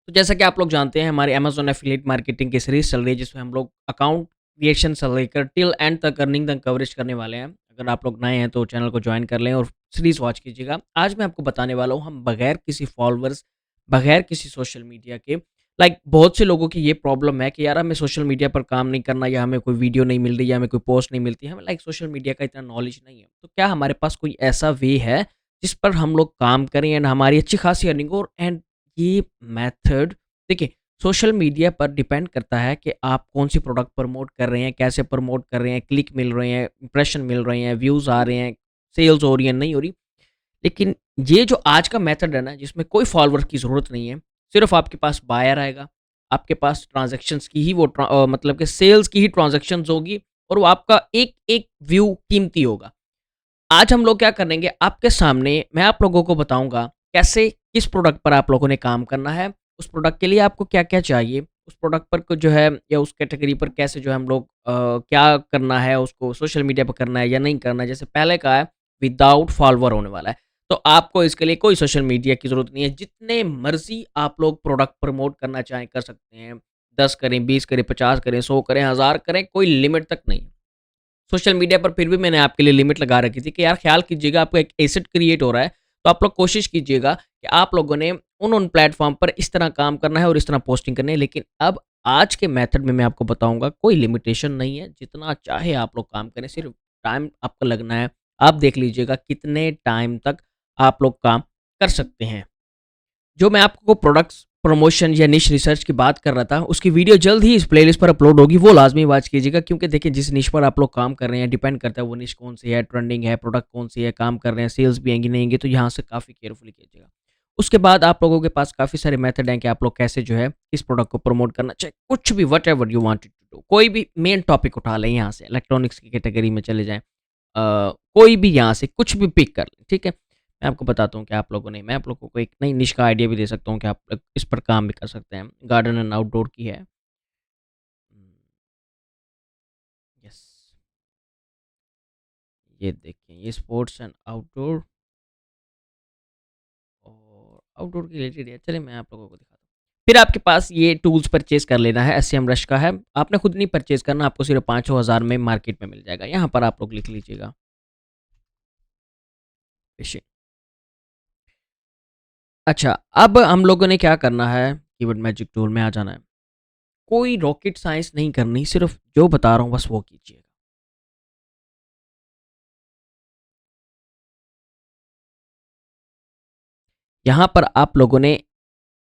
तो जैसा कि आप लोग जानते हैं हमारी अमेज़न एफ़िलिएट मार्केटिंग की सीरीज़ चल रही है जिसमें हम लोग अकाउंट क्रिएशन से लेकर टिल एंड तक अर्निंग तक कवरेज करने वाले हैं। अगर आप लोग नए हैं तो चैनल को जॉइन कर लें और सीरीज़ वॉच कीजिएगा। आज मैं आपको बताने वाला हूँ हम बगैर किसी फॉलोअर्स, बगैर किसी सोशल मीडिया के बहुत से लोगों की ये प्रॉब्लम है कि यार हमें सोशल मीडिया पर काम नहीं करना या हमें कोई वीडियो नहीं मिल रही या हमें कोई पोस्ट नहीं मिलती, हमें सोशल मीडिया का इतना नॉलेज नहीं है। तो क्या हमारे पास कोई ऐसा वे है जिस पर हम लोग काम करें एंड हमारी अच्छी खासी अर्निंग हो एंड ये मेथड देखिए, सोशल मीडिया पर डिपेंड करता है कि आप कौन-सी प्रोडक्ट प्रमोट कर रहे हैं, कैसे प्रमोट कर रहे हैं, क्लिक मिल रहे हैं, इंप्रेशन मिल रहे हैं, व्यूज़ आ रहे हैं, सेल्स हो रही है, नहीं हो रही। लेकिन ये जो आज का मेथड है ना, जिसमें कोई फॉलोवर की ज़रूरत नहीं है, सिर्फ़ आपके पास बायर आएगा, आपके पास ट्रांज़ैक्शंस की ही मतलब कि सेल्स की ही ट्रांज़ैक्शंस होगी और वो आपका एक-एक व्यू कीमती होगा। आज हम लोग क्या करेंगे, आपके सामने मैं आप लोगों को बताऊँगा कैसे किस प्रोडक्ट पर आप लोगों ने काम करना है, उस प्रोडक्ट के लिए आपको क्या-क्या चाहिए, उस प्रोडक्ट पर को जो है या उस कैटेगरी पर कैसे जो है हम लोग क्या करना है, उसको सोशल मीडिया पे करना है या नहीं करना है। जैसे पहले कहा है विदाउट फॉलोवर होने वाला है, तो आपको इसके लिए कोई सोशल मीडिया की ज़रूरत नहीं है। जितने मर्ज़ी आप लोग प्रोडक्ट प्रमोट करना चाहें कर सकते हैं। 10 करें, 20 करें, 50 करें, 100 करें, 1000 करें, कोई लिमिट तक नहीं है। सोशल मीडिया पर फिर भी मैंने आपके लिए लिमिट लगा रखी थी कि यार ख़्याल कीजिएगा आपको एक एसेट क्रिएट हो रहा है, तो आप लोग कोशिश कीजिएगा कि आप लोगों ने उन प्लेटफ़ॉर्म पर इस तरह काम करना है और इस तरह पोस्टिंग करनी है। लेकिन अब आज के मेथड में मैं आपको बताऊँगा कोई लिमिटेशन नहीं है, जितना चाहे आप लोग काम करें, सिर्फ़ टाइम आपका लगना है। आप देख लीजिएगा कितने टाइम तक आप लोग काम कर सकते हैं। जो मैं आपको प्रोडक्ट्स प्रमोशन या निश रिसर्च की बात कर रहा था, उसकी वीडियो जल्द ही इस प्लेलिस्ट पर अपलोड होगी, वो लाज़मी वॉच कीजिएगा क्योंकि देखिए जिस निश पर आप लोग काम कर रहे हैं, डिपेंड करता है वो निश कौन-सी है, ट्रेंडिंग है, प्रोडक्ट कौन-सी है, काम कर रहे हैं, सेल्स भी आएँगी, नहीं आएँगी, तो यहाँ से काफ़ी केयरफुली कीजिएगा। उसके बाद आप लोगों के पास काफ़ी सारे मेथड हैं कि आप लोग कैसे जो है इस प्रोडक्ट को प्रमोट करना चाहे कुछ भी whatever you wanted to do, कोई भी मेन टॉपिक उठा लें यहाँ से, इलेक्ट्रॉनिक्स की कैटेगरी में चले जाएँ। कोई भी यहाँ से कुछ भी पिक कर लें, ठीक है? मैं आपको बताता हूँ कि आप लोगों ने मैं आप लोगों को एक नई निश का आइडिया भी दे सकता हूँ कि आप इस पर काम भी कर सकते हैं। गार्डन एंड आउटडोर की है। यस, ये देखिए ये स्पोर्ट्स एंड आउटडोर और आउटडोर के रिलेटेड है। चलिए मैं आप लोगों को दिखाता हूँ। फिर आपके पास ये टूल्स परचेज़ कर लेना है, एसईएमरुश का है। आपने खुद नहीं परचेज़ करना, आपको सिर्फ़ 5-6 हज़ार में मार्केट में मिल जाएगा। यहाँ पर आप लोग लिख लीजिएगा फिशिंग। अच्छा, अब हम लोगों ने क्या करना है, कीवर्ड मैजिक टूल में आ जाना है। कोई रॉकेट साइंस नहीं करनी, सिर्फ़ जो बता रहा हूँ बस वो कीजिएगा। यहाँ पर आप लोगों ने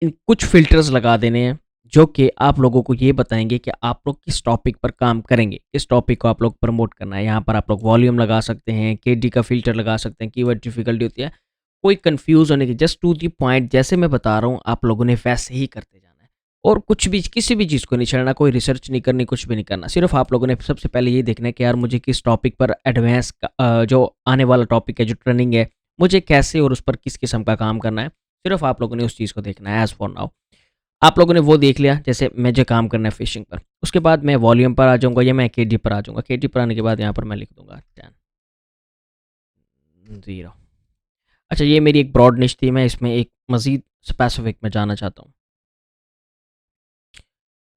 इन कुछ फ़िल्टर्स लगा देने हैं, जो कि आप लोगों को ये बताएँगे कि आप लोग किस टॉपिक पर काम करेंगे, किस टॉपिक को आप लोग प्रमोट करना है। यहाँ पर आप लोग वॉल्यूम लगा सकते हैं, केडी का फ़िल्टर लगा सकते हैं, कीवर्ड डिफ़िकल्टी होती है। कोई कन्फ्यूज़ होने की जस्ट टू द पॉइंट जैसे मैं बता रहा हूँ, आप लोगों ने वैसे ही करते जाना है। और कुछ भी किसी भी चीज़ को नहीं छेड़ना, कोई रिसर्च नहीं करनी, कुछ भी नहीं करना। सिर्फ़ आप लोगों ने सबसे पहले ये देखना है कि यार मुझे किस टॉपिक पर एडवांस का जो आने वाला टॉपिक है, जो ट्रेंडिंग है, मुझे कैसे और उस पर किस किस्म का काम करना है। सिर्फ़ आप लोगों ने उस चीज़ को देखना है एज़ फॉर नाउ। आप लोगों ने वो देख लिया, जैसे मुझे काम करना है फ़िशिंग पर। उसके बाद मैं वॉल्यूम पर आ जाऊँगा या मैं केडी पर आ जाऊँगा। केडी पर आने के बाद यहाँ पर मैं लिख दूँगा 10 0। अच्छा, ये मेरी एक ब्रॉड निश थी, मैं इसमें एक मज़ीद स्पेसिफ़िक में जाना चाहता हूँ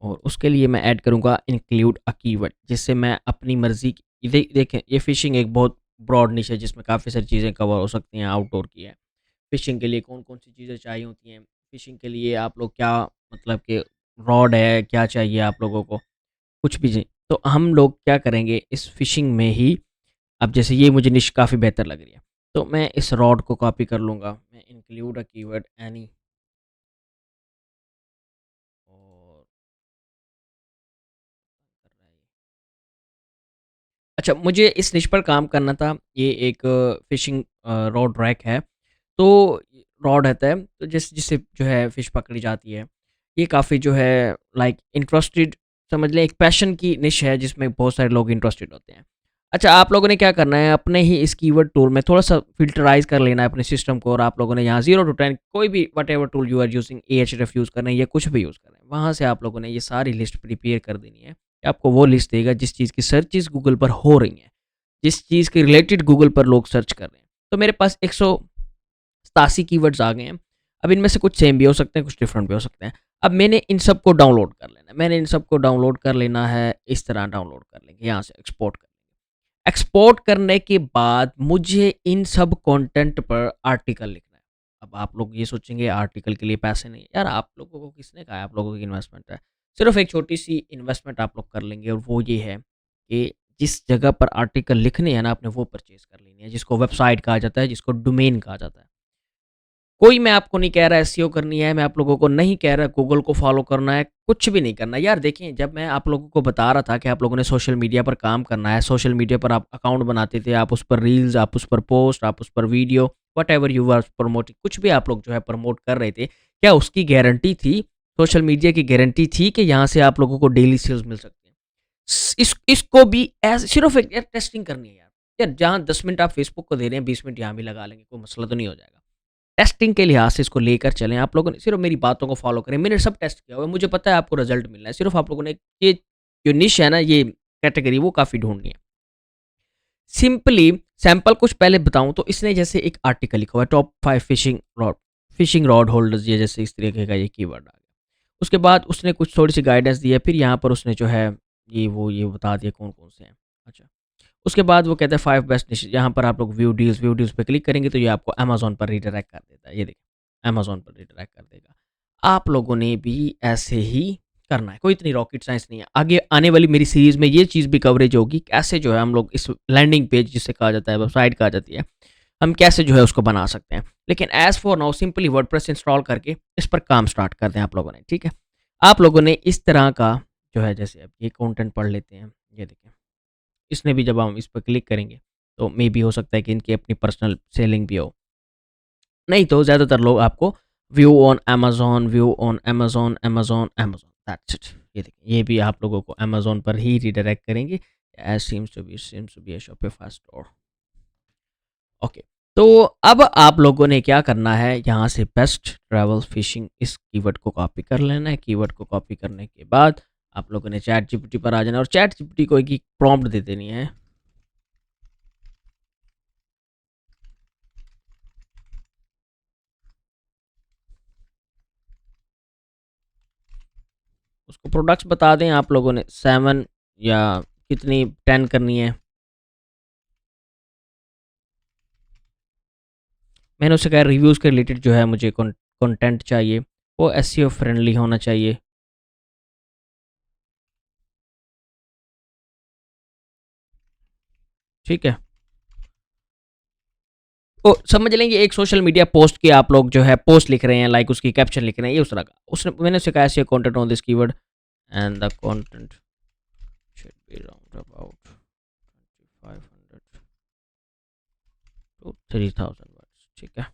और उसके लिए मैं ऐड करूँगा इंक्लूड अ कीवर्ड, जिससे मैं अपनी मर्ज़ी की देखें ये फ़िशिंग एक बहुत ब्रॉड निश है जिसमें काफ़ी सारी चीज़ें कवर हो सकती हैं, आउटडोर की है। फ़िशिंग के लिए कौन-कौन सी चीज़ें चाहिए होती हैं, फ़िशिंग के लिए आप लोग क्या मतलब कि रॉड है, क्या चाहिए आप लोगों को, कुछ भी जी। तो हम लोग क्या करेंगे इस फ़िशिंग में ही अब जैसे ये मुझे निश काफ़ी बेहतर लग रही है, तो मैं इस रॉड को कॉपी कर लूँगा। मैं इंक्लूड अ कीवर्ड एनी और कर रहा है ये। अच्छा, मुझे इस निश पर काम करना था, ये एक फ़िशिंग रॉड रैक है। तो रॉड रहता है, तो जिससे जो है फ़िश पकड़ी जाती है। ये काफ़ी जो है इंटरेस्टेड समझ लें एक पैशन की निश है जिसमें बहुत सारे लोग इंटरेस्टेड होते हैं। अच्छा, आप लोगों ने क्या करना है अपने ही इस कीवर्ड टूल में थोड़ा-सा फ़िल्टराइज़ कर लेना है अपने सिस्टम को और आप लोगों ने यहाँ 0 टू 10 कोई भी whatever tool you are using एएचरेफ यूज़ कर रहे हैं या कुछ भी यूज़ कर रहे हैं, वहाँ से आप लोगों ने ये सारी लिस्ट प्रिपेयर कर देनी है। आपको वो लिस्ट देगा जिस चीज़ की सर्चेज़ गूगल पर हो रही हैं, जिस चीज़ के रिलेटेड गूगल पर लोग सर्च कर रहे हैं। तो मेरे पास 187 कीवर्ड्स आ गए हैं। अब इनमें से कुछ सेम भी हो सकते हैं, कुछ डिफरेंट भी हो सकते हैं। अब मैंने इन सबको डाउनलोड कर लेना है, मैंने इन सबको डाउनलोड कर लेना है, इस तरह डाउनलोड कर लेंगे, यहाँ से एक्सपोर्ट कर लेंगे। एक्सपोर्ट करने के बाद मुझे इन सब कंटेंट पर आर्टिकल लिखना है। अब आप लोग ये सोचेंगे आर्टिकल के लिए पैसे नहीं है, यार आप लोगों को किसने कहा है आप लोगों की इन्वेस्टमेंट है? सिर्फ एक छोटी-सी इन्वेस्टमेंट आप लोग कर लेंगे और वो ये है कि जिस जगह पर आर्टिकल लिखने हैं ना आपने वो परचेज़ कर लेनी है, जिसको वेबसाइट कहा जाता है, जिसको डोमेन कहा जाता है। कोई मैं आपको नहीं कह रहा एसईओ करनी है, मैं आप लोगों को नहीं कह रहा गूगल को फॉलो करना है, कुछ भी नहीं करना है। यार देखिए, जब मैं आप लोगों को बता रहा था कि आप लोगों ने सोशल मीडिया पर काम करना है, सोशल मीडिया पर आप अकाउंट बनाते थे, आप उस पर रील्स, आप उस पर पोस्ट, आप उस पर video, whatever you are promoting, कुछ भी आप लोग जो है प्रमोट कर रहे थे, क्या उसकी गारंटी थी, सोशल मीडिया की गारंटी थी कि यहाँ से आप लोगों को डेली सेल्स मिल सकती हैं? इसको भी सिर्फ एक यार टेस्टिंग करनी है यार। यार जहाँ 10 मिनट आप फेसबुक को दे रहे हैं, 20 मिनट यहाँ भी लगा लेंगे, कोई मसला तो नहीं हो जाएगा। टेस्टिंग के लिहाज से इसको लेकर चलें, आप लोगों ने सिर्फ़ मेरी बातों को फ़ॉलो करें। मैंने सब टेस्ट किया हुआ है, मुझे पता है आपको रिज़ल्ट मिलना है। सिर्फ़ आप लोगों ने ये जो निश है ना, ये कैटेगरी वो काफ़ी ढूँढनी है। सिंपली सैंपल कुछ पहले बताऊँ तो इसने जैसे एक आर्टिकल लिखा हुआ है टॉप 5 फिशिंग रॉड होल्डर्स, ये जैसे इस तरीके का ये कीवर्ड आ गया। उसके बाद उसने कुछ थोड़ी-सी गाइडेंस दी है, फिर यहाँ पर उसने जो है ये बता दिया कौन-कौन से हैं। अच्छा। उसके बाद वो कहते हैं 5 बेस्ट निशेज़, यहाँ पर आप लोग व्यू डील्स पे क्लिक करेंगे तो ये आपको अमेज़न पर रीडायरेक्ट कर देता है। ये देखिए, अमेज़न पर रीडायरेक्ट कर देगा। आप लोगों ने भी ऐसे ही करना है, कोई इतनी रॉकेट साइंस नहीं है। आगे आने वाली मेरी सीरीज़ में ये चीज़ भी कवरेज होगी, कैसे जो है हम लोग इस लैंडिंग पेज जिसे कहा जाता है, वेबसाइट कहा जाती है, हम कैसे जो है उसको बना सकते हैं। लेकिन as for now simply WordPress install करके इस पर काम स्टार्ट कर दें आप लोगों ने, ठीक है? आप लोगों ने इस तरह का जो है, जैसे अब ये कंटेंट पढ़ लेते हैं, ये देखें। इसने भी जब हम इस पर क्लिक करेंगे तो मे बी हो सकता है कि इनकी अपनी पर्सनल सेलिंग भी हो। नहीं तो ज़्यादातर लोग आपको view on Amazon, that's it. ये देखिए, ये भी आप लोगों को अमेज़न पर ही रीडायरेक्ट करेंगे। As seems to be a Shopify store. Okay, तो अब आप लोगों ने क्या करना है, यहाँ से बेस्ट ट्रैवल फिशिंग इस कीवर्ड को कॉपी कर लेना है। कीवर्ड को कॉपी करने के बाद आप लोगों ने चैट जीपीटी पर आ जाना है और चैट जीपीटी को एक प्रॉम्प्ट दे देनी है। उसको प्रोडक्ट्स बता दें आप लोगों ने 7 या कितनी 10 करनी है। मैंने उससे कहा रिव्यूज़ के रिलेटेड जो है मुझे कंटेंट चाहिए, वो एसईओ फ्रेंडली होना चाहिए। ठीक है? तो समझ लेंगे एक सोशल मीडिया पोस्ट की आप लोग जो है पोस्ट लिख रहे हैं, लाइक उसकी कैप्शन लिख रहे हैं, ये उस तरह का। उसने मैंने उससे कहा SEO content on this keyword and the content should be round about 2500 to 3000 words. ठीक है?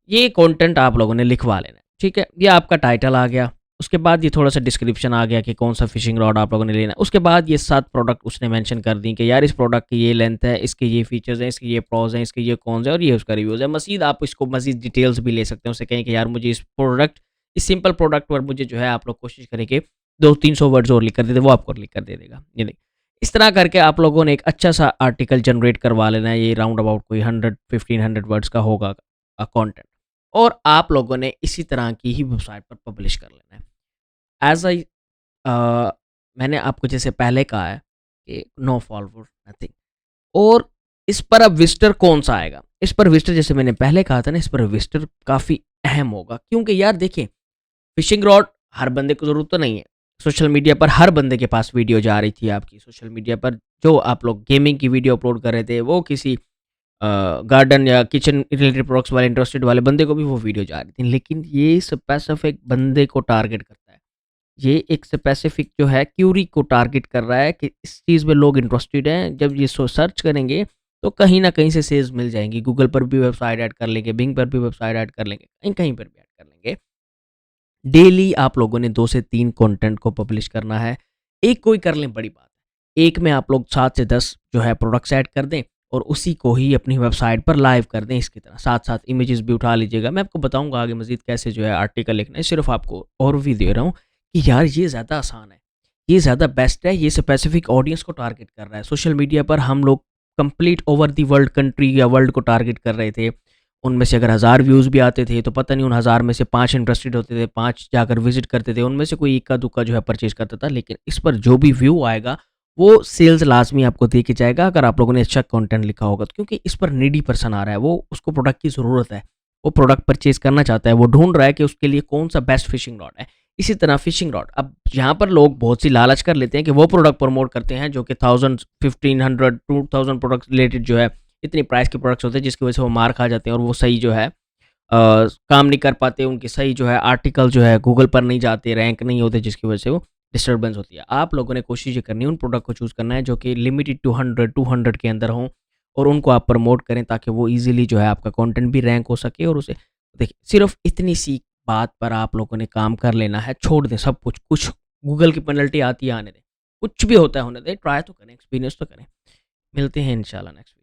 ये कंटेंट आप लोगों ने लिखवा लेना है, ठीक है? ये आपका टाइटल आ गया, उसके बाद ये थोड़ा-सा डिस्क्रिप्शन आ गया कि कौन-सा फिशिंग रॉड आप लोगों ने लेना है। उसके बाद ये 7 प्रोडक्ट उसने मेंशन कर दी कि यार इस प्रोडक्ट की ये लेंथ है, इसके ये फीचर्स हैं, इसके ये प्रोस हैं, इसके ये कॉन्स हैं और ये उसका रिव्यूज़ है। मज़ीद आप इसको मज़ीद डिटेल्स भी ले सकते हैं, उससे कहें कि यार मुझे इस सिंपल प्रोडक्ट पर मुझे जो है आप लोग कोशिश करें कि 200-300 वर्ड्स और लिख कर दे दें, वो आपको लिख कर दे देगा। ये देखिए, इस तरह करके आप लोगों ने एक अच्छा-सा आर्टिकल जनरेट करवा लेना है। ये राउंड अबाउट कोई 100-1500 वर्ड्स का होगा कंटेंट। और आप लोगों ने इसी तरह की ही वेबसाइट पर पब्लिश कर लेना है। एज़ आई मैंने आपको जैसे पहले कहा है कि नो फॉलोवर नथिंग। और इस पर अब विज़िटर कौन-सा आएगा? इस पर विज़िटर जैसे मैंने पहले कहा था ना, इस पर विज़िटर काफ़ी अहम होगा क्योंकि यार देखिए, फिशिंग रॉड हर बंदे को ज़रूरत तो नहीं है। सोशल मीडिया पर हर बंदे के पास वीडियो जा रही थी आपकी। सोशल मीडिया पर जो आप लोग गेमिंग की वीडियो अपलोड कर रहे थे, वो किसी गार्डन या किचन रिलेटेड प्रोडक्ट्स वाले इंटरेस्टेड वाले बंदे को भी वो वीडियो जा रही थी। लेकिन ये स्पेसिफिक बंदे को टारगेट करता है। ये एक स्पेसिफिक जो है क्यूरी को टारगेट कर रहा है कि इस चीज़ में लोग इंटरेस्टेड हैं। जब ये सर्च करेंगे तो कहीं न कहीं से सेल्स मिल जाएँगी। गूगल पर भी वेबसाइट ऐड कर लेंगे, बिंग पर भी वेबसाइट ऐड कर लेंगे, कहीं-कहीं पर भी ऐड कर लेंगे। डेली आप लोगों ने 2 से 3 कंटेंट को पब्लिश करना है। एक कोई कर लें बड़ी बात है। एक में आप लोग 7 से 10 जो है प्रोडक्ट्स ऐड कर दें और उसी को ही अपनी वेबसाइट पर लाइव कर दें इसकी तरह। साथ-साथ इमेजेस भी उठा लीजिएगा। मैं आपको बताऊँगा आगे मज़ीद कैसे जो है आर्टिकल लिखना है। सिर्फ़ आपको ओवरव्यू दे रहा हूँ कि यार ये ज़्यादा आसान है। ये ज़्यादा बेस्ट है, ये स्पेसिफिक ऑडियंस को टारगेट कर रहा है। सोशल मीडिया पर हम लोग complete over the world country या वर्ल्ड को टारगेट कर रहे थे। उनमें से अगर 1000 व्यूज़ भी आते थे, तो पता नहीं उन 1000 में से 5 इंटरेस्टेड होते थे, 5 जाकर विज़िट करते थे, उनमें से कोई इक्का-दुक्का जो है परचेज़ करता था। लेकिन इस पर जो भी व्यू आएगा, वो सेल्स लाज़मी आपको दे के जाएगा अगर आप लोगों ने अच्छा कंटेंट लिखा होगा। तो क्योंकि इस पर नीडी पर्सन आ रहा है, वो उसको प्रोडक्ट की ज़रूरत है, वो प्रोडक्ट परचेज़ करना चाहता है, वो ढूँढ रहा है कि उसके लिए कौन-सा बेस्ट फिशिंग रॉड है। इसी तरह फिशिंग रॉड, अब यहाँ पर लोग बहुत सी लालच कर लेते हैं कि वो प्रोडक्ट प्रमोट करते हैं जो कि 1000, 1500, 2000 प्रोडक्ट्स रिलेटेड जो है, इतनी प्राइस के प्रोडक्ट्स होते हैं जिसकी वजह से वो मार खा जाते हैं और वो सही जो है काम नहीं कर पाते, उनके सही जो है आर्टिकल जो है गूगल पर नहीं जाते, रैंक नहीं होते, जिसकी वजह से वो डिस्टर्बेंस होती है। आप लोगों ने कोशिश ये करनी है उन प्रोडक्ट को चूज़ करना है जो कि लिमिटेड टू 100 के अंदर हों और उनको आप प्रमोट करें ताकि वो ईज़िली जो है आपका कंटेंट भी रैंक हो सके और उसे देखिए सिर्फ़ इतनी सी बात पर आप लोगों ने काम कर लेना है, छोड़ दें सब कुछ, कुछ गूगल की पेनल्टी आती है आने दें, कुछ भी होता है होने दें, ट्राई तो करें, एक्सपीरियंस तो करें। मिलते हैं इंशाल्लाह नेक्स्ट वीक।